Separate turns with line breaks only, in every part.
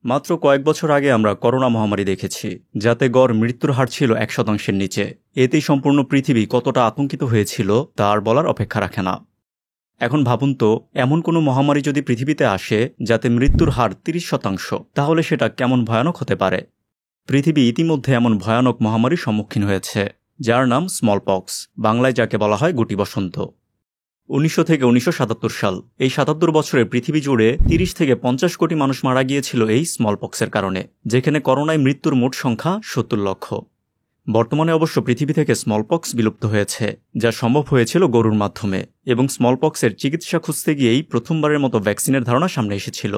মাত্র কয়েক বছর আগে আমরা করোনা মহামারী দেখেছি, যাতে গড় মৃত্যুর হার ছিল 1%-এর নিচে। এতেই সম্পূর্ণ পৃথিবী কতটা আতঙ্কিত হয়েছিল তা আর বলার অপেক্ষা রাখে না। এখন ভাবুন তো, এমন কোনো মহামারী যদি পৃথিবীতে আসে যাতে মৃত্যুর হার 30%, তাহলে সেটা কেমন ভয়ানক হতে পারে। পৃথিবী ইতিমধ্যে এমন ভয়ানক মহামারীর সম্মুখীন হয়েছে, যার নাম স্মলপক্স, বাংলায় যাকে বলা হয় গুটি বসন্ত। 1900 থেকে 1977 সাল, এই 77 বছরে পৃথিবী জুড়ে 30 থেকে 50 কোটি মানুষ মারা গিয়েছিল এই স্মলপক্সের কারণে, যেখানে করোনায় মৃত্যুর মোট সংখ্যা 70 লক্ষ। বর্তমানে অবশ্য পৃথিবী থেকে স্মলপক্স বিলুপ্ত হয়েছে, যা সম্ভব হয়েছিল গরুর মাধ্যমে, এবং স্মলপক্সের চিকিৎসা খুঁজতে গিয়েই প্রথমবারের মতো ভ্যাকসিনের ধারণা সামনে এসেছিল।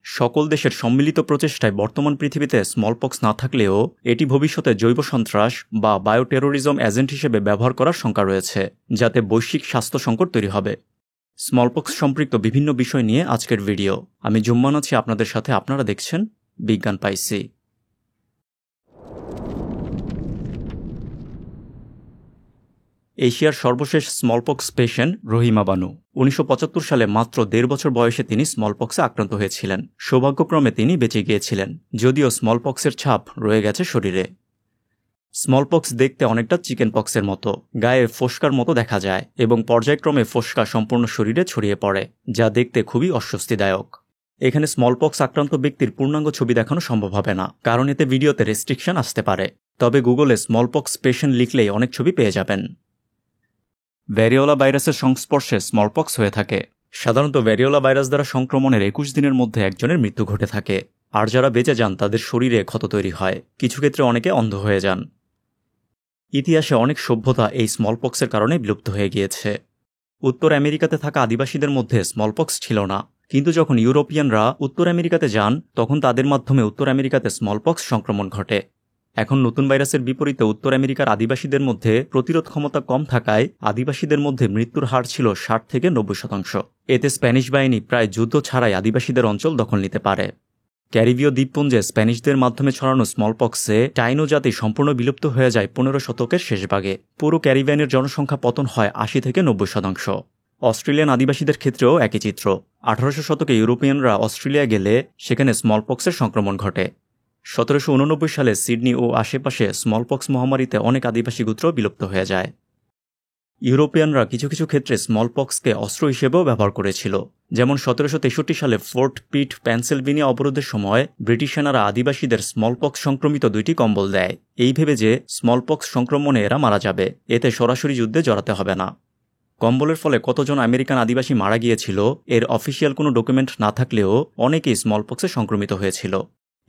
সকল দেশের সম্মিলিত প্রচেষ্টায় বর্তমান পৃথিবীতে স্মলপক্স না থাকলেও এটি ভবিষ্যতে জৈব সন্ত্রাস বা বায়োটেরোরিজম এজেন্ট হিসেবে ব্যবহার করার শঙ্কা রয়েছে, যাতে বৈশ্বিক স্বাস্থ্য সংকট তৈরি হবে। স্মলপক্স সম্পৃক্ত বিভিন্ন বিষয় নিয়ে আজকের ভিডিও। আমি জুম্মান আছি আপনাদের সাথে, আপনারা দেখছেন বিজ্ঞান পাইসি। এশিয়ার সর্বশেষ স্মলপক্স পেশেন্ট রহিমা বানু। 1975 সালে মাত্র 1.5 বছর বয়সে তিনি স্মলপক্সে আক্রান্ত হয়েছিলেন। সৌভাগ্যক্রমে তিনি বেঁচে গিয়েছিলেন, যদিও স্মলপক্সের ছাপ রয়ে গেছে শরীরে। স্মলপক্স দেখতে অনেকটা চিকেন পক্সের মতো, গায়ে ফোস্কার মতো দেখা যায় এবং পর্যায়ক্রমে ফোস্কা সম্পূর্ণ শরীরে ছড়িয়ে পড়ে, যা দেখতে খুবই অস্বস্তিদায়ক। এখানে স্মলপক্স আক্রান্ত ব্যক্তির পূর্ণাঙ্গ ছবি দেখানো সম্ভব হবে না, কারণ এতে ভিডিওতে রেস্ট্রিকশন আসতে পারে। তবে গুগলে স্মলপক্স পেশেন্ট লিখলেই অনেক ছবি পেয়ে যাবেন। ভ্যারিওলা ভাইরাসের সংস্পর্শে স্মলপক্স হয়ে থাকে। সাধারণত ভ্যারিওলা ভাইরাস দ্বারা সংক্রমণের 21 দিনের মধ্যে একজনের মৃত্যু ঘটে থাকে, আর যারা বেঁচে যান তাদের শরীরে ক্ষত তৈরি হয়, কিছু ক্ষেত্রে অনেকে অন্ধ হয়ে যান। ইতিহাসে অনেক সভ্যতা এই স্মলপক্সের কারণে বিলুপ্ত হয়ে গিয়েছে। উত্তর আমেরিকাতে থাকা আদিবাসীদের মধ্যে স্মলপক্স ছিল না, কিন্তু যখন ইউরোপিয়ানরা উত্তর আমেরিকাতে যান তখন তাদের মাধ্যমে উত্তর আমেরিকাতে স্মলপক্স সংক্রমণ ঘটে। এখন নতুন ভাইরাসের বিপরীতে উত্তর আমেরিকার আদিবাসীদের মধ্যে প্রতিরোধ ক্ষমতা কম থাকায় আদিবাসীদের মধ্যে মৃত্যুর হার ছিল 60 থেকে 90%। এতে স্প্যানিশ বাহিনী প্রায় যুদ্ধ ছাড়াই আদিবাসীদের অঞ্চল দখল নিতে পারে। ক্যারিবীয় দ্বীপপুঞ্জে স্প্যানিশদের মাধ্যমে ছড়ানো স্মলপক্সে টাইনো জাতি সম্পূর্ণ বিলুপ্ত হয়ে যায় 15 শতকের শেষভাগে। পুরো ক্যারিবিয়ানের জনসংখ্যা পতন হয় 80 থেকে 90%। অস্ট্রেলিয়ান আদিবাসীদের ক্ষেত্রেও একই চিত্র। 1800 শতকে ইউরোপিয়ানরা অস্ট্রেলিয়া গেলে সেখানে স্মলপক্সের সংক্রমণ ঘটে। 1789 সালে সিডনি ও আশেপাশে স্মলপক্স মহামারীতে অনেক আদিবাসী গোত্র বিলুপ্ত হয়ে যায়। ইউরোপিয়ানরা কিছু কিছু ক্ষেত্রে স্মলপক্সকে অস্ত্র হিসেবেও ব্যবহার করেছিল, যেমন 1763 সালে ফোর্ট পিট পেনসিলভেনিয়া অবরোধের সময় ব্রিটিশ সেনারা আদিবাসীদের স্মলপক্স সংক্রমিত 2টি কম্বল দেয়, এই ভেবে যে স্মলপক্স সংক্রমণে এরা মারা যাবে, এতে সরাসরি যুদ্ধে জড়াতে হবে না। কম্বলের ফলে কতজন আমেরিকান আদিবাসী মারা গিয়েছিল এর অফিসিয়াল কোনো ডকুমেন্ট না থাকলেও অনেকেই স্মলপক্সে সংক্রমিত হয়েছিল।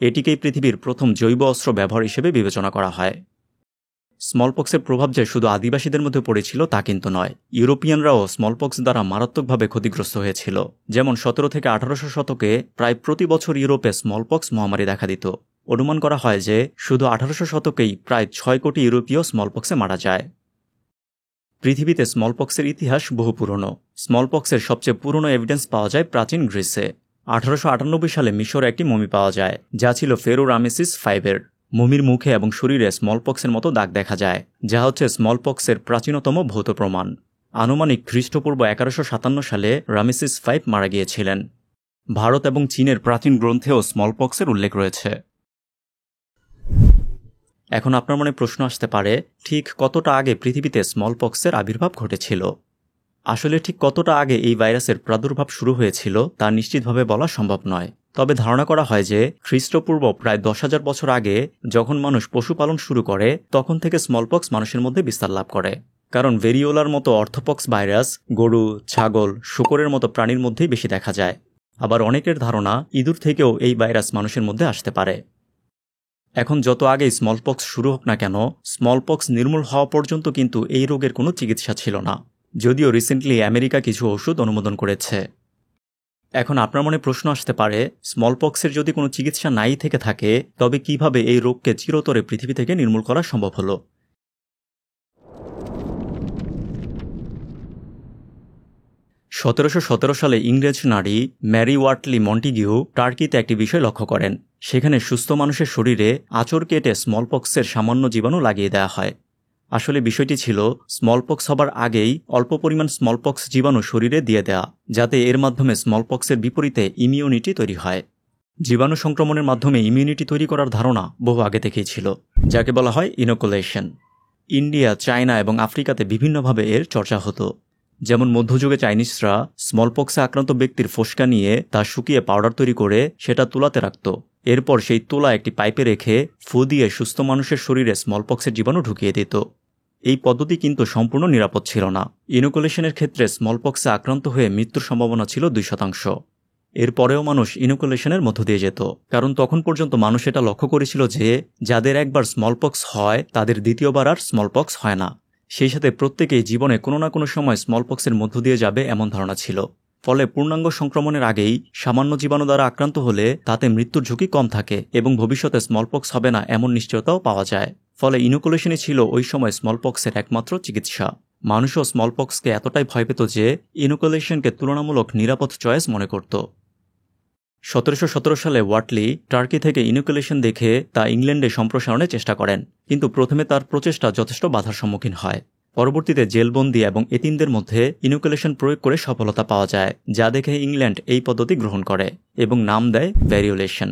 এটিকেই পৃথিবীর প্রথম জৈব অস্ত্র ব্যবহার হিসেবে বিবেচনা করা হয়। স্মলপক্সের প্রভাব যে শুধু আদিবাসীদের মধ্যে পড়েছিল তা কিন্তু নয়, ইউরোপিয়ানরাও স্মলপক্স দ্বারা মারাত্মকভাবে ক্ষতিগ্রস্ত হয়েছিল। যেমন 17 থেকে 1800 শতকে প্রায় প্রতি বছর ইউরোপে স্মলপক্স মহামারী দেখা দিত। অনুমান করা হয় যে শুধু 1800 শতকেই প্রায় 6 কোটি ইউরোপীয় স্মলপক্সে মারা যায়। পৃথিবীতে স্মলপক্সের ইতিহাস বহু পুরনো। স্মলপক্সের সবচেয়ে পুরনো এভিডেন্স পাওয়া যায় প্রাচীন গ্রিসে। 1898 সালে মিশরে একটি মমি পাওয়া যায়, যা ছিল ফেরো রামেসিস 5-এর। মমির মুখে এবং শরীরে স্মলপক্সের মতো দাগ দেখা যায়, যা হচ্ছে স্মলপক্সের প্রাচীনতম ভৌত প্রমাণ। আনুমানিক খ্রিস্টপূর্ব 1157 সালে রামেসিস 5 মারা গিয়েছিলেন। ভারত এবং চীনের প্রাচীন গ্রন্থেও স্মলপক্সের উল্লেখ রয়েছে। এখন আপনার মনে প্রশ্ন আসতে পারে, ঠিক কতটা আগে পৃথিবীতে স্মলপক্সের আবির্ভাব ঘটেছিল? আসলে ঠিক কতটা আগে এই ভাইরাসের প্রাদুর্ভাব শুরু হয়েছিল তা নিশ্চিতভাবে বলা সম্ভব নয়। তবে ধারণা করা হয় যে খ্রিস্টপূর্ব প্রায় 10,000 বছর আগে যখন মানুষ পশুপালন শুরু করে তখন থেকে স্মলপক্স মানুষের মধ্যে বিস্তার লাভ করে। কারণ ভেরিওলার মতো অর্থোপক্স ভাইরাস গরু, ছাগল, শূকরের মতো প্রাণীর মধ্যেই বেশি দেখা যায়। আবার অনেকের ধারণা ইঁদুর থেকেও এই ভাইরাস মানুষের মধ্যে আসতে পারে। এখন যত আগেই স্মলপক্স শুরু হোক না কেন, স্মলপক্স নির্মূল হওয়া পর্যন্ত কিন্তু এই রোগের কোনো চিকিৎসা ছিল না, যদিও রিসেন্টলি আমেরিকা কিছু ওষুধ অনুমোদন করেছে। এখন আপনার মনে প্রশ্ন আসতে পারে, স্মলপক্সের যদি কোনো চিকিৎসা নাই থেকে থাকে তবে কিভাবে এই রোগকে চিরতরে পৃথিবী থেকে নির্মূল করা সম্ভব হলো? 1717 সালে ইংরেজ নারী ম্যারি ওয়াটলি মন্টিগিউ টার্কিতে একটি বিষয় লক্ষ্য করেন। সেখানে সুস্থ মানুষের শরীরে আঁচড় কেটে স্মলপক্সের সামান্য জীবাণু লাগিয়ে দেওয়া হয়। আসলে বিষয়টি ছিল স্মলপক্স হবার আগেই অল্প পরিমাণ স্মলপক্স জীবাণু শরীরে দিয়ে দেয়া, যাতে এর মাধ্যমে স্মলপক্সের বিপরীতে ইমিউনিটি তৈরি হয়। জীবাণু সংক্রমণের মাধ্যমে ইমিউনিটি তৈরি করার ধারণা বহু আগে থেকেই ছিল, যাকে বলা হয় ইনোকুলেশন। ইন্ডিয়া, চায়না এবং আফ্রিকাতে বিভিন্নভাবে এর চর্চা হতো। যেমন মধ্যযুগে চাইনিজরা স্মলপক্সে আক্রান্ত ব্যক্তির ফোসকা নিয়ে তা শুকিয়ে পাউডার তৈরি করে সেটা তুলাতে রাখত। এরপর সেই তুলা একটি পাইপে রেখে ফু দিয়ে সুস্থ মানুষের শরীরে স্মলপক্সের জীবাণু ঢুকিয়ে দিত। এই পদ্ধতি কিন্তু সম্পূর্ণ নিরাপদ ছিল না। ইনোকুলেশনের ক্ষেত্রে স্মলপক্সে আক্রান্ত হয়ে মৃত্যুর সম্ভাবনা ছিল 2%। এরপরেও মানুষ ইনোকুলেশনের মধ্য দিয়ে যেত, কারণ তখন পর্যন্ত মানুষ এটা লক্ষ্য করেছিল যে যাদের একবার স্মলপক্স হয় তাদের দ্বিতীয়বার আর স্মলপক্স হয় না। সেই সাথে প্রত্যেকেই জীবনে কোনো না কোনো সময় স্মলপক্সের মধ্য দিয়ে যাবে এমন ধারণা ছিল। ফলে পূর্ণাঙ্গ সংক্রমণের আগেই সামান্য জীবাণু দ্বারা আক্রান্ত হলে তাতে মৃত্যুর ঝুঁকি কম থাকে এবং ভবিষ্যতে স্মলপক্স হবে না এমন নিশ্চয়তাও পাওয়া যায়। ফলে ইনোকুলেশনই ছিল ওই সময় স্মলপক্সের একমাত্র চিকিৎসা। মানুষও স্মলপক্সকে এতটাই ভয় পেত যে ইনোকুলেশনকে তুলনামূলক নিরাপদ চয়েস মনে করত। 1717 সালে ওয়াটলি টার্কি থেকে ইনোকুলেশন দেখে তা ইংল্যান্ডে সম্প্রসারণের চেষ্টা করেন, কিন্তু প্রথমে তার প্রচেষ্টা যথেষ্ট বাধার সম্মুখীন হয়। পরবর্তীতে জেলবন্দি এবং এতিমদের মধ্যে ইনোকুলেশন প্রয়োগ করে সফলতা পাওয়া যায়, যা দেখে ইংল্যান্ড এই পদ্ধতি গ্রহণ করে এবং নাম দেয় ভ্যারিওলেশন।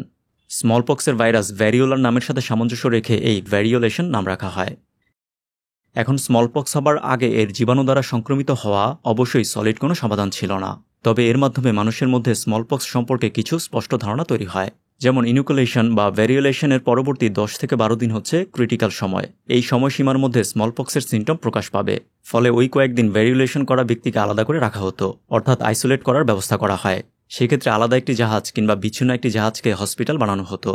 স্মলপক্সের ভাইরাস ভ্যারিওলার নামের সাথে সামঞ্জস্য রেখে এই ভ্যারিওলেশন নাম রাখা হয়। এখন স্মলপক্স হবার আগে এর জীবাণু দ্বারা সংক্রমিত হওয়া অবশ্যই সলিড কোনো সমাধান ছিল না, তবে এর মাধ্যমে মানুষের মধ্যে স্মলপক্স সম্পর্কে কিছু স্পষ্ট ধারণা তৈরি হয়। যেমন ইনোকুলেশন বা ভ্যারিওলেশনের পরবর্তী 10 থেকে 12 দিন হচ্ছে ক্রিটিক্যাল সময়। এই সময়সীমার মধ্যে স্মলপক্সের সিমটম প্রকাশ পাবে, ফলে ওই কয়েকদিন ভ্যারিওলেশন করা ব্যক্তিকে আলাদা করে রাখা হতো, অর্থাৎ আইসোলেট করার ব্যবস্থা করা হয়। সেক্ষেত্রে আলাদা একটি জাহাজ কিংবা বিচ্ছিন্ন একটি জাহাজকে হসপিটাল বানানো হতো।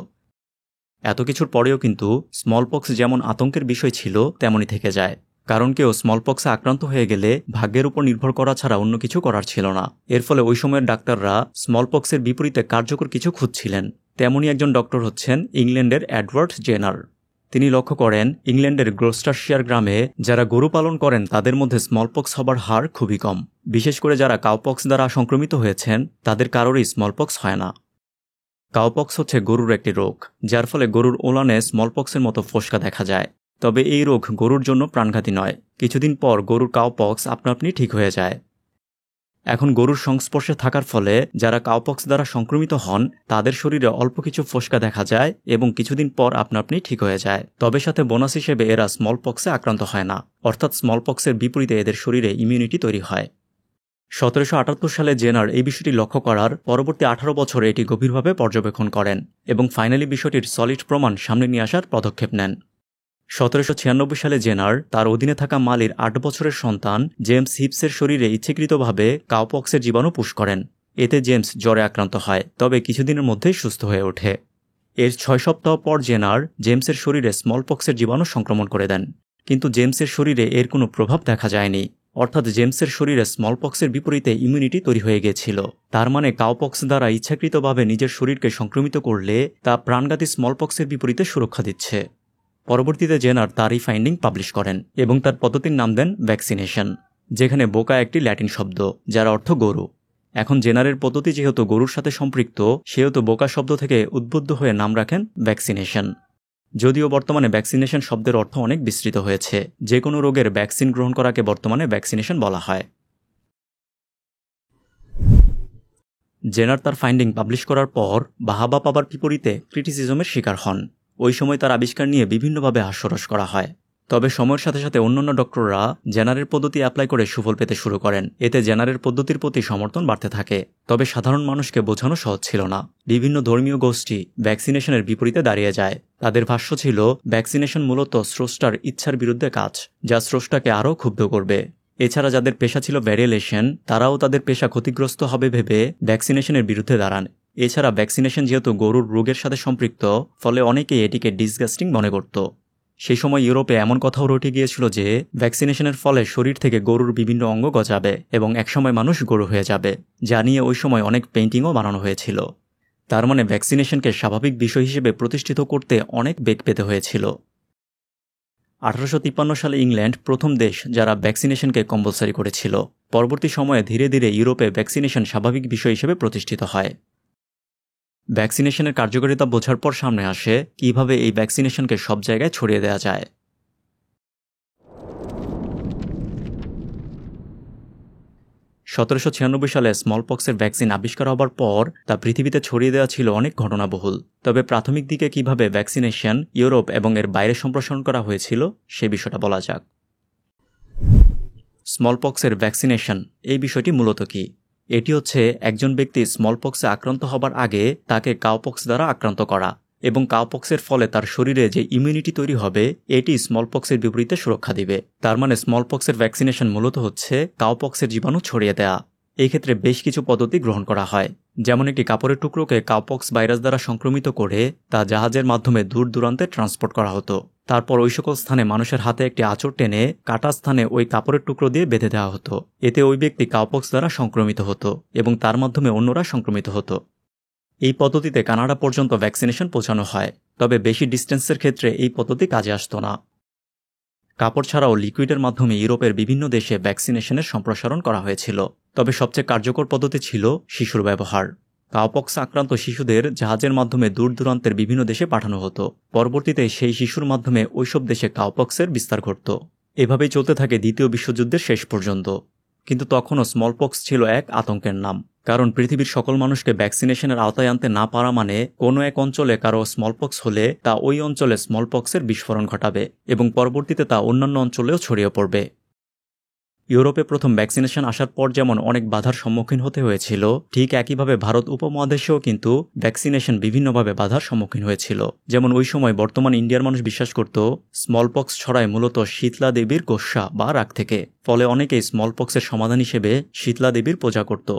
এত কিছুর পরেও কিন্তু স্মলপক্স যেমন আতঙ্কের বিষয় ছিল তেমনই থেকে যায়, কারণ কেউ স্মলপক্সে আক্রান্ত হয়ে গেলে ভাগ্যের উপর নির্ভর করা ছাড়া অন্য কিছু করার ছিল না। এর ফলে ওই সময়ের ডাক্তাররা স্মলপক্সের বিপরীতে কার্যকর কিছু খুঁজছিলেন। তেমনই একজন ডক্টর হচ্ছেন ইংল্যান্ডের এডওয়ার্ড জেনার। তিনি লক্ষ্য করেন ইংল্যান্ডের গ্লোস্টারশায়ার গ্রামে যারা গরু পালন করেন তাদের মধ্যে স্মলপক্স হবার হার খুবই কম। বিশেষ করে যারা কাউপক্স দ্বারা সংক্রমিত হয়েছেন তাদের কারোরই স্মলপক্স হয় না। কাউপক্স হচ্ছে গরুর একটি রোগ, যার ফলে গরুর ওলানে স্মলপক্সের মতো ফোসকা দেখা যায়। তবে এই রোগ গরুর জন্য প্রাণঘাতী নয়। কিছুদিন পর গরুর কাউপক্স আপনা আপনি ঠিক হয়ে যায়। এখন গরুর সংস্পর্শে থাকার ফলে যারা কাউপক্স দ্বারা সংক্রমিত হন তাদের শরীরে অল্প কিছু ফোসকা দেখা যায় এবং কিছুদিন পর আপনা আপনি ঠিক হয়ে যায়। তবে সাথে বোনাস হিসেবে এরা স্মলপক্সে আক্রান্ত হয় না, অর্থাৎ স্মলপক্সের বিপরীতে এদের শরীরে ইমিউনিটি তৈরি হয়। 1778 সালে জেনার এই বিষয়টি লক্ষ্য করার পরবর্তী 18 বছরে এটি গভীরভাবে পর্যবেক্ষণ করেন এবং ফাইনালি বিষয়টির সলিড প্রমাণ সামনে নিয়ে আসার পদক্ষেপ নেন। 1796 সালে জেনার তার অধীনে থাকা মালির 8 বছরের সন্তান জেমস হিপসের শরীরে ইচ্ছাকৃতভাবে কাউপক্সের জীবাণু পুশ করেন। এতে জেমস জ্বরে আক্রান্ত হয়, তবে কিছুদিনের মধ্যেই সুস্থ হয়ে ওঠে। এর 6 সপ্তাহ পর জেনার জেমসের শরীরে স্মলপক্সের জীবাণু সংক্রমণ করে দেন, কিন্তু জেমসের শরীরে এর কোনো প্রভাব দেখা যায়নি, অর্থাৎ জেমসের শরীরে স্মলপক্সের বিপরীতে ইমিউনিটি তৈরি হয়ে গিয়েছিল। তার মানে কাউপক্স দ্বারা ইচ্ছাকৃতভাবে নিজের শরীরকে সংক্রমিত করলে তা প্রাণঘাতী স্মলপক্সের বিপরীতে সুরক্ষা দিচ্ছে। পরবর্তীতে জেনার তার এই ফাইন্ডিং পাবলিশ করেন এবং তার পদ্ধতির নাম দেন ভ্যাকসিনেশন, যেখানে বোকা একটি ল্যাটিন শব্দ যার অর্থ গরু। এখন জেনারের পদ্ধতি যেহেতু গরুর সাথে সম্পৃক্ত, সেহেতু বোকা শব্দ থেকে উদ্বুদ্ধ হয়ে নাম রাখেন ভ্যাকসিনেশন। যদিও বর্তমানে ভ্যাকসিনেশন শব্দের অর্থ অনেক বিস্তৃত হয়েছে, যে কোনো রোগের ভ্যাকসিন গ্রহণ করাকে বর্তমানে ভ্যাকসিনেশন বলা হয়। জেনার তার ফাইন্ডিং পাবলিশ করার পর বাহাবা পাবার বিপরীতে ক্রিটিসিজমের শিকার হন। ওই সময় তার আবিষ্কার নিয়ে বিভিন্নভাবে হাস্যরস করা হয়। তবে সময়ের সাথে সাথে অন্যান্য ডক্টররা জেনারের পদ্ধতি অ্যাপ্লাই করে সুফল পেতে শুরু করেন। এতে জেনারের পদ্ধতির প্রতি সমর্থন বাড়তে থাকে। তবে সাধারণ মানুষকে বোঝানো সহজ ছিল না। বিভিন্ন ধর্মীয় গোষ্ঠী ভ্যাকসিনেশনের বিপরীতে দাঁড়িয়ে যায়। তাদের ভাষ্য ছিল ভ্যাকসিনেশন মূলত স্রষ্টার ইচ্ছার বিরুদ্ধে কাজ, যা স্রষ্টাকে আরও ক্ষুব্ধ করবে। এছাড়া যাদের পেশা ছিল ভ্যারিওলেশন, তারাও তাদের পেশা ক্ষতিগ্রস্ত হবে ভেবে ভ্যাকসিনেশনের বিরুদ্ধে দাঁড়ান। এছাড়া ভ্যাকসিনেশন যেহেতু গরুর রোগের সাথে সম্পৃক্ত, ফলে অনেকেই এটিকে ডিসগাস্টিং মনে করত। সেই সময় ইউরোপে এমন কথাও রটে গিয়েছিল যে ভ্যাকসিনেশনের ফলে শরীর থেকে গরুর বিভিন্ন অঙ্গ গজাবে এবং একসময় মানুষ গরু হয়ে যাবে, যা নিয়ে ওই সময় অনেক পেইন্টিংও বানানো হয়েছিল। তার মানে ভ্যাকসিনেশনকে স্বাভাবিক বিষয় হিসেবে প্রতিষ্ঠিত করতে অনেক বেগ পেতে হয়েছিল। 1853 সালে ইংল্যান্ড প্রথম দেশ যারা ভ্যাকসিনেশনকে কম্পালসারি করেছিল। পরবর্তী সময়ে ধীরে ধীরে ইউরোপে ভ্যাকসিনেশন স্বাভাবিক বিষয় হিসেবে প্রতিষ্ঠিত হয়। ভ্যাকসিনেশনের কার্যকারিতা বোঝার পর সামনে আসে কিভাবে এই ভ্যাকসিনেশনকে সব জায়গায় ছড়িয়ে দেওয়া যায়। 1796 সালে স্মলপক্সের ভ্যাকসিন আবিষ্কার হবার পর তা পৃথিবীতে ছড়িয়ে দেওয়া ছিল অনেক ঘটনাবহুল। তবে প্রাথমিক দিকে কিভাবে ভ্যাকসিনেশন ইউরোপ এবং এর বাইরে সম্প্রসারণ করা হয়েছিল সে বিষয়টা বলা যাক। স্মলপক্সের ভ্যাকসিনেশন এই বিষয়টি মূলত কি? এটি হচ্ছে একজন ব্যক্তি স্মলপক্সে আক্রান্ত হবার আগে তাকে কাউপক্স দ্বারা আক্রান্ত করা, এবং কাউপক্সের ফলে তার শরীরে যে ইমিউনিটি তৈরি হবে এটি স্মলপক্সের বিপরীতে সুরক্ষা দিবে। তার মানে স্মলপক্সের ভ্যাকসিনেশন মূলত হচ্ছে কাউপক্সের জীবাণু ছড়িয়ে দেয়া। এই ক্ষেত্রে বেশ কিছু পদ্ধতি গ্রহণ করা হয়, যেমন একটি কাপড়ের টুকরোকে কাউপক্স ভাইরাস দ্বারা সংক্রমিত করে তা জাহাজের মাধ্যমে দূর দূরান্তে ট্রান্সপোর্ট করা হতো। তারপর ওই সকল স্থানে মানুষের হাতে একটি আঁচড় টেনে কাটা স্থানে ওই কাপড়ের টুকরো দিয়ে বেঁধে দেওয়া হতো। এতে ওই ব্যক্তি কাউপক্স দ্বারা সংক্রমিত হতো এবং তার মাধ্যমে অন্যরা সংক্রমিত হতো। এই পদ্ধতিতে কানাডা পর্যন্ত ভ্যাকসিনেশন পৌঁছানো হয়, তবে বেশি ডিস্টেন্সের ক্ষেত্রে এই পদ্ধতি কাজে আসত না। কাপড় ছাড়াও লিকুইডের মাধ্যমে ইউরোপের বিভিন্ন দেশে ভ্যাকসিনেশনের সম্প্রসারণ করা হয়েছিল, তবে সবচেয়ে কার্যকর পদ্ধতি ছিল শিশুর ব্যবহার। কাউপক্স আক্রান্ত শিশুদের জাহাজের মাধ্যমে দূর দূরান্তের বিভিন্ন দেশে পাঠানো হতো। পরবর্তীতে সেই শিশুর মাধ্যমে ওইসব দেশে কাউপক্সের বিস্তার ঘটত। এভাবেই চলতে থাকে দ্বিতীয় বিশ্বযুদ্ধের শেষ পর্যন্ত। কিন্তু তখনও স্মলপক্স ছিল এক আতঙ্কের নাম, কারণ পৃথিবীর সকল মানুষকে ভ্যাকসিনেশনের আওতায় আনতে না পারা মানে কোনো এক অঞ্চলে কারো স্মলপক্স হলে তা ওই অঞ্চলে স্মলপক্সের বিস্ফোরণ ঘটাবে এবং পরবর্তীতে তা অন্যান্য অঞ্চলেও ছড়িয়ে পড়বে। ইউরোপে প্রথম ভ্যাকসিনেশন আসার পর যেমন অনেক বাধার সম্মুখীন হতে হয়েছিল, ঠিক একইভাবে ভারত উপমহাদেশেও কিন্তু ভ্যাকসিনেশন বিভিন্নভাবে বাধার সম্মুখীন হয়েছিল। যেমন ওই সময় বর্তমান ইন্ডিয়ার মানুষ বিশ্বাস করত স্মলপক্স ছড়ায় মূলত শীতলা দেবীর গোস্বা বা রাগ থেকে, ফলে অনেকেই স্মলপক্সের সমাধান হিসেবে শীতলা দেবীর পূজা করত।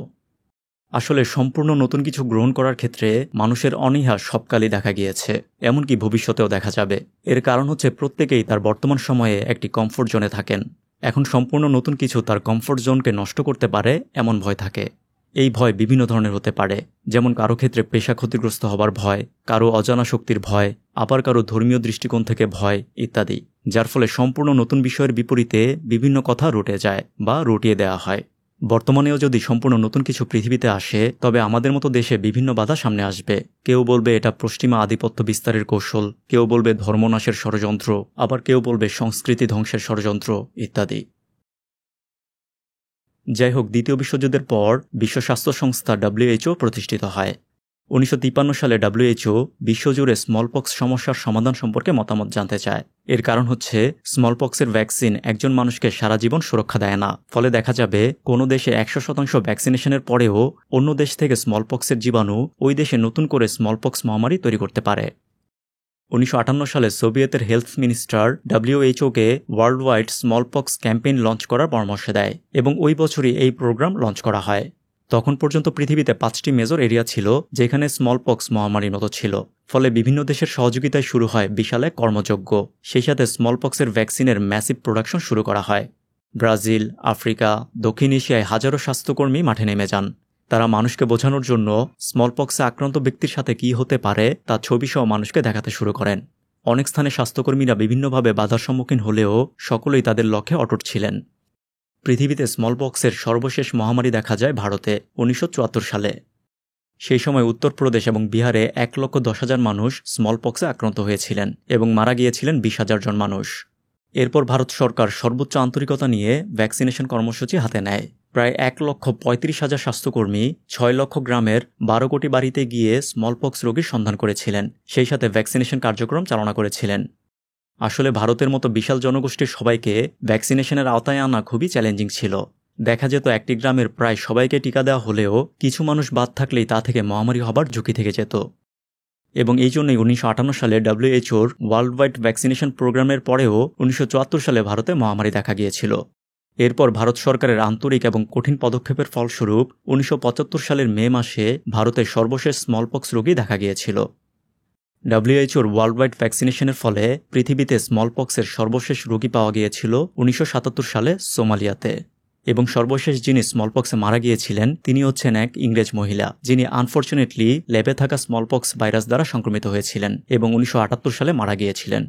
আসলে সম্পূর্ণ নতুন কিছু গ্রহণ করার ক্ষেত্রে মানুষের অনীহা সবকালই দেখা গিয়েছে, এমনকি ভবিষ্যতেও দেখা যাবে। এর কারণ হচ্ছে প্রত্যেকেই তার বর্তমান সময়ে একটি কমফোর্ট জোনে থাকেন। এখন সম্পূর্ণ নতুন কিছু তার কমফোর্ট জোনকে নষ্ট করতে পারে এমন ভয় থাকে। এই ভয় বিভিন্ন ধরনের হতে পারে, যেমন কারো ক্ষেত্রে পেশা ক্ষতিগ্রস্ত হবার ভয়, কারো অজানা শক্তির ভয়, আবার কারো ধর্মীয় দৃষ্টিকোণ থেকে ভয় ইত্যাদি, যার ফলে সম্পূর্ণ নতুন বিষয়ের বিপরীতে বিভিন্ন কথা রটে যায় বা রটিয়ে দেওয়া হয়। বর্তমানেও যদি সম্পূর্ণ নতুন কিছু পৃথিবীতে আসে, তবে আমাদের মতো দেশে বিভিন্ন বাধা সামনে আসবে। কেউ বলবে এটা পশ্চিমা আধিপত্য বিস্তারের কৌশল, কেউ বলবে ধর্মনাশের ষড়যন্ত্র, আবার কেউ বলবে সংস্কৃতি ধ্বংসের ষড়যন্ত্র ইত্যাদি। যাই হোক, দ্বিতীয় বিশ্বযুদ্ধের পর বিশ্ব স্বাস্থ্য সংস্থা WHO প্রতিষ্ঠিত হয়। 1953 সালে WHO বিশ্বজুড়ে স্মলপক্স সমস্যার সমাধান সম্পর্কে মতামত জানতে চায়। এর কারণ হচ্ছে স্মলপক্সের ভ্যাকসিন একজন মানুষকে সারা জীবন সুরক্ষা দেয় না। ফলে দেখা যাবে কোনো দেশে 100% ভ্যাকসিনেশনের পরেও অন্য দেশ থেকে স্মলপক্সের জীবাণু ওই দেশে নতুন করে স্মলপক্স মহামারী তৈরি করতে পারে। 1958 সালে সোভিয়েতের হেলথ মিনিস্টার WHO-কে world wide smallpox campaign launch করার পরামর্শ দেয় এবং ওই বছরই এই প্রোগ্রাম লঞ্চ করা হয়। তখন পর্যন্ত পৃথিবীতে 5টি মেজর এরিয়া ছিল যেখানে স্মলপক্স মহামারীর মতো ছিল। ফলে বিভিন্ন দেশের সহযোগিতায় শুরু হয় বিশাল এক কর্মযজ্ঞ। সেই সাথে স্মলপক্সের ভ্যাকসিনের ম্যাসিভ প্রোডাকশন শুরু করা হয়। ব্রাজিল, আফ্রিকা, দক্ষিণ এশিয়ায় হাজারো স্বাস্থ্যকর্মী মাঠে নেমে যান। তারা মানুষকে বোঝানোর জন্য স্মলপক্সে আক্রান্ত ব্যক্তির সাথে কী হতে পারে তা ছবিসহ মানুষকে দেখাতে শুরু করেন। অনেক স্থানে স্বাস্থ্যকর্মীরা বিভিন্নভাবে বাধার সম্মুখীন হলেও সকলেই তাদের লক্ষ্যে অটুট ছিলেন। পৃথিবীতে স্মলপক্সের সর্বশেষ মহামারী দেখা যায় ভারতে 1974 সালে। সেই সময় উত্তরপ্রদেশ এবং বিহারে 1,10,000 মানুষ স্মলপক্সে আক্রান্ত হয়েছিলেন এবং মারা গিয়েছিলেন 20,000 জন মানুষ। এরপর ভারত সরকার সর্বোচ্চ আন্তরিকতা নিয়ে ভ্যাকসিনেশন কর্মসূচি হাতে নেয়। প্রায় 1,35,000 স্বাস্থ্যকর্মী 6 লক্ষ গ্রামের 12 কোটি বাড়িতে গিয়ে স্মলপক্স রোগীর সন্ধান করেছিলেন, সেই সাথে ভ্যাকসিনেশন কার্যক্রম চালনা করেছিলেন। আসলে ভারতের মতো বিশাল জনগোষ্ঠীর সবাইকে ভ্যাকসিনেশনের আওতায় আনা খুবই চ্যালেঞ্জিং ছিল। দেখা যেত একটি গ্রামের প্রায় সবাইকে টিকা দেওয়া হলেও কিছু মানুষ বাদ থাকলেই তা থেকে মহামারী হবার ঝুঁকি থেকে যেত। এবং এই জন্যই 1958 সালে WHO-র ওয়ার্ল্ড ওয়াইড ভ্যাকসিনেশন প্রোগ্রামের পরেও 1974 সালে ভারতে মহামারী দেখা গিয়েছিল। এরপর ভারত সরকারের আন্তরিক এবং কঠিন পদক্ষেপের ফলস্বরূপ 1975 সালের মে মাসে ভারতের সর্বশেষ স্মলপক্স রোগী দেখা গিয়েছিল। WHO-র ওয়ার্ল্ড ওয়াইড ভ্যাকসিনেশনের ফলে পৃথিবীতে স্মলপক্সের সর্বশেষ রোগী পাওয়া গিয়েছিল 1977 সালে সোমালিয়াতে। এবং সর্বশেষ যিনি স্মলপক্সে মারা গিয়েছিলেন তিনি হচ্ছেন এক ইংরেজ মহিলা, যিনি আনফরচুনেটলি ল্যাবে থাকা স্মলপক্স ভাইরাস দ্বারা সংক্রমিত হয়েছিলেন এবং 1978 সালে মারা গিয়েছিলেন।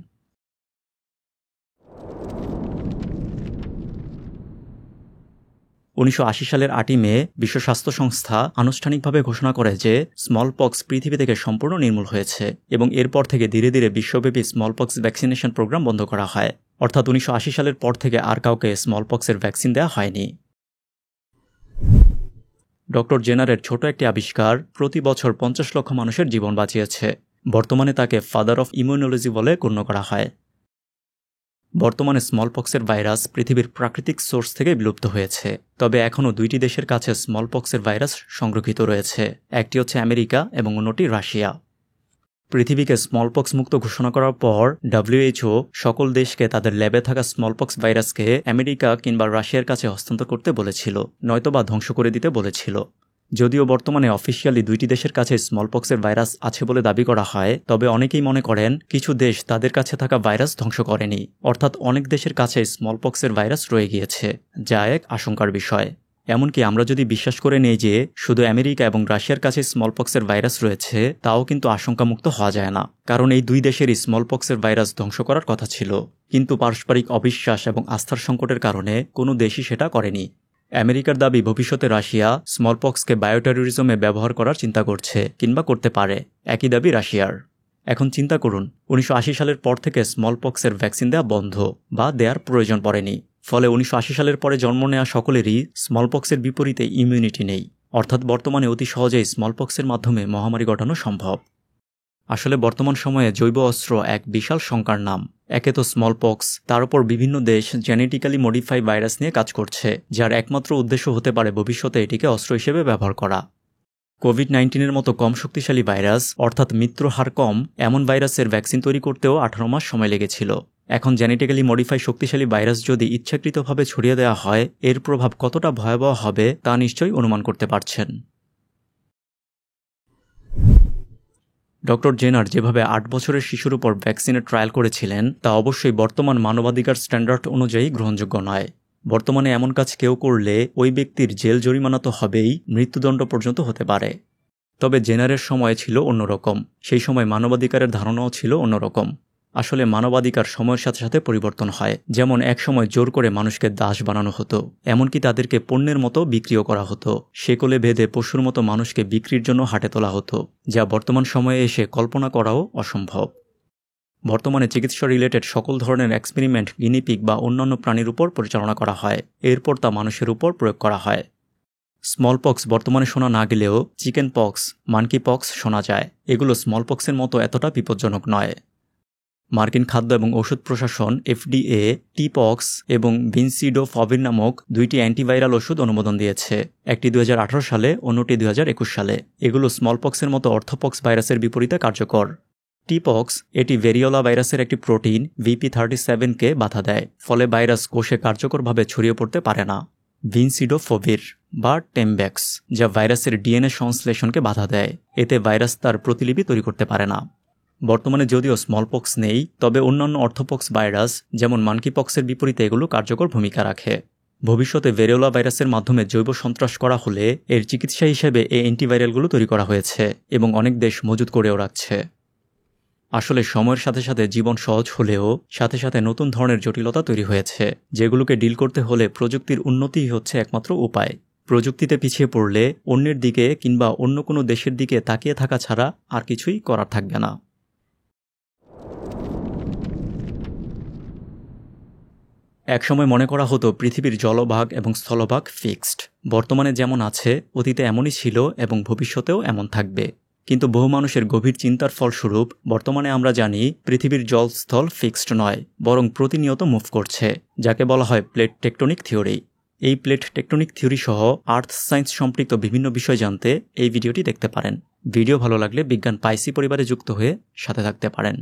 1980 সালের 8 মে বিশ্ব স্বাস্থ্য সংস্থা আনুষ্ঠানিকভাবে ঘোষণা করে যে স্মলপক্স পৃথিবী থেকে সম্পূর্ণ নির্মূল হয়েছে এবং এরপর থেকে ধীরে ধীরে বিশ্বব্যাপী স্মলপক্স ভ্যাকসিনেশন প্রোগ্রাম বন্ধ করা হয়। অর্থাৎ 1980 সালের পর থেকে আর কাউকে স্মলপক্সের ভ্যাকসিন দেওয়া হয়নি। ডক্টর জেনারের ছোট একটি আবিষ্কার প্রতি বছর 50 লক্ষ মানুষের জীবন বাঁচিয়েছে। বর্তমানে তাকে ফাদার অফ ইমিউনোলজি বলে গণ্য করা হয়। বর্তমানে স্মলপক্সের ভাইরাস পৃথিবীর প্রাকৃতিক সোর্স থেকে বিলুপ্ত হয়েছে, তবে এখনও 2টি দেশের কাছে স্মলপক্সের ভাইরাস সংরক্ষিত রয়েছে। একটি হচ্ছে আমেরিকা এবং অন্যটি রাশিয়া। পৃথিবীকে স্মলপক্স মুক্ত ঘোষণা করার পর WHO সকল দেশকে তাদের ল্যাবে থাকা স্মলপক্স ভাইরাসকে আমেরিকা কিংবা রাশিয়ার কাছে হস্তান্তর করতে বলেছিল, নয়তোবা ধ্বংস করে দিতে বলেছিল। যদিও বর্তমানে অফিসিয়ালি 2টি দেশের কাছে স্মলপক্সের ভাইরাস আছে বলে দাবি করা হয়, তবে অনেকেই মনে করেন কিছু দেশ তাদের কাছে থাকা ভাইরাস ধ্বংস করেনি, অর্থাৎ অনেক দেশের কাছে স্মলপক্সের ভাইরাস রয়ে গিয়েছে, যা এক আশঙ্কার বিষয়। এমনকি আমরা যদি বিশ্বাস করে নেই যে শুধু আমেরিকা এবং রাশিয়ার কাছে স্মলপক্সের ভাইরাস রয়েছে, তাও কিন্তু আশঙ্কামুক্ত হওয়া যায় না, কারণ এই 2 দেশেরই স্মলপক্সের ভাইরাস ধ্বংস করার কথা ছিল, কিন্তু পারস্পরিক অবিশ্বাস এবং আস্থার সংকটের কারণে কোনো দেশই সেটা করেনি। আমেরিকার দাবি ভবিষ্যতে রাশিয়া স্মলপক্সকে বায়োটেররিজমে ব্যবহার করার চিন্তা করছে কিংবা করতে পারে, একই দাবি রাশিয়ার। এখন চিন্তা করুন, 1980 সালের পর থেকে স্মলপক্সের ভ্যাকসিন দেওয়া বন্ধ বা দেওয়ার প্রয়োজন পড়েনি। ফলে 1980 সালের পরে জন্ম নেওয়া সকলেরই স্মলপক্সের বিপরীতে ইমিউনিটি নেই, অর্থাৎ বর্তমানে অতি সহজেই স্মলপক্সের মাধ্যমে মহামারী ঘটানো সম্ভব। আসলে বর্তমান সময়ে জৈব অস্ত্র এক বিশাল শঙ্কার নাম। একে তো স্মলপক্স, তার উপর বিভিন্ন দেশ জেনেটিক্যালি মডিফাই ভাইরাস নিয়ে কাজ করছে, যার একমাত্র উদ্দেশ্য হতে পারে ভবিষ্যতে এটিকে অস্ত্র হিসেবে ব্যবহার করা। কোভিড-19 মতো কম শক্তিশালী ভাইরাস, অর্থাৎ মৃত্যুর হার কম এমন ভাইরাসের ভ্যাকসিন তৈরি করতেও 18 মাস সময় লেগেছিল। এখন জেনেটিক্যালি মডিফাই শক্তিশালী ভাইরাস যদি ইচ্ছাকৃতভাবে ছড়িয়ে দেওয়া হয়, এর প্রভাব কতটা ভয়াবহ হবে তা নিশ্চয়ই অনুমান করতে পারছেন। ডক্টর জেনার যেভাবে 8 বছরের শিশুর উপর ভ্যাকসিনের ট্রায়াল করেছিলেন, তা অবশ্যই বর্তমান মানবাধিকার স্ট্যান্ডার্ড অনুযায়ী গ্রহণযোগ্য নয়। বর্তমানে এমন কাজ কেউ করলে ওই ব্যক্তির জেল জরিমানা তো হবেই, মৃত্যুদণ্ড পর্যন্ত হতে পারে। তবে জেনারের সময় ছিল অন্যরকম, সেই সময় মানবাধিকারের ধারণাও ছিল অন্যরকম। আসলে মানবাধিকার সময়ের সাথে সাথে পরিবর্তন হয়। যেমন একসময় জোর করে মানুষকে দাস বানানো হতো, এমনকি তাদেরকে পণ্যের মতো বিক্রিও করা হতো। শেকলে বেঁধে পশুর মতো মানুষকে বিক্রির জন্য হাটে তোলা হতো, যা বর্তমান সময়ে এসে কল্পনা করাও অসম্ভব। বর্তমানে চিকিৎসা রিলেটেড সকল ধরনের এক্সপেরিমেন্ট গিনিপিগ বা অন্যান্য প্রাণীর উপর পরিচালনা করা হয়, এরপর তা মানুষের উপর প্রয়োগ করা হয়। স্মলপক্স বর্তমানে শোনা না গেলেও চিকেন পক্স, মানকি পক্স শোনা যায়। এগুলো স্মলপক্সের মতো এতটা বিপজ্জনক নয়। মার্কিন খাদ্য এবং ঔষধ প্রশাসন FDA টিপক্স এবং ভিনসিডোফভির নামক 2টি অ্যান্টিভাইরাল ওষুধ অনুমোদন দিয়েছে, একটি 2018 সালে, অন্যটি 2021 সালে। এগুলো স্মলপক্সের মতো অর্থোপক্স ভাইরাসের বিপরীতে কার্যকর। টিপক্স এটি ভেরিওলা ভাইরাসের একটি প্রোটিন VP37কে বাধা দেয়, ফলে ভাইরাস কোষে কার্যকরভাবে ছড়িয়ে পড়তে পারে না। ভিনসিডোফভির বা টেমব্যাক্স, যা ভাইরাসের DNA সংশ্লেষণকে বাধা দেয়, এতে ভাইরাস তার প্রতিলিপি তৈরি করতে পারে না। বর্তমানে যদিও স্মলপক্স নেই, তবে অন্যান্য অর্থোপক্স ভাইরাস যেমন মানকিপক্সের বিপরীতে এগুলো কার্যকর ভূমিকা রাখে। ভবিষ্যতে ভেরিওলা ভাইরাসের মাধ্যমে জৈব সন্ত্রাস করা হলে এর চিকিৎসা হিসেবে এই অ্যান্টিভাইরালগুলো তৈরি করা হয়েছে এবং অনেক দেশ মজুত করেও রাখছে। আসলে সময়ের সাথে সাথে জীবন সহজ হলেও সাথে সাথে নতুন ধরনের জটিলতা তৈরি হয়েছে, যেগুলোকে ডিল করতে হলে প্রযুক্তির উন্নতিই হচ্ছে একমাত্র উপায়। প্রযুক্তিতে পিছিয়ে পড়লে অন্যের দিকে কিংবা অন্য কোনো দেশের দিকে তাকিয়ে থাকা ছাড়া আর কিছুই করার থাকবে না। একসময় মনে করা হতো পৃথিবীর জলভাগ এবং স্থলভাগ ফিক্সড। বর্তমানে যেমন আছে অতীতে এমনই ছিল এবং ভবিষ্যতেও এমন থাকবে। কিন্তু বহু মানুষের গভীর চিন্তার ফলস্বরূপ বর্তমানে আমরা জানি পৃথিবীর জলস্থল ফিক্সড নয়, বরং প্রতিনিয়ত মুভ করছে, যাকে বলা হয় প্লেট টেকটনিক থিওরি। এই প্লেট টেকটনিক থিওরি সহ আর্থ সায়েন্স সম্পৃক্ত বিভিন্ন বিষয় জানতে এই ভিডিওটি দেখতে পারেন। ভিডিও ভালো লাগলে বিজ্ঞান পাইসি পরিবারে যুক্ত হয়ে সাথে থাকতে পারেন।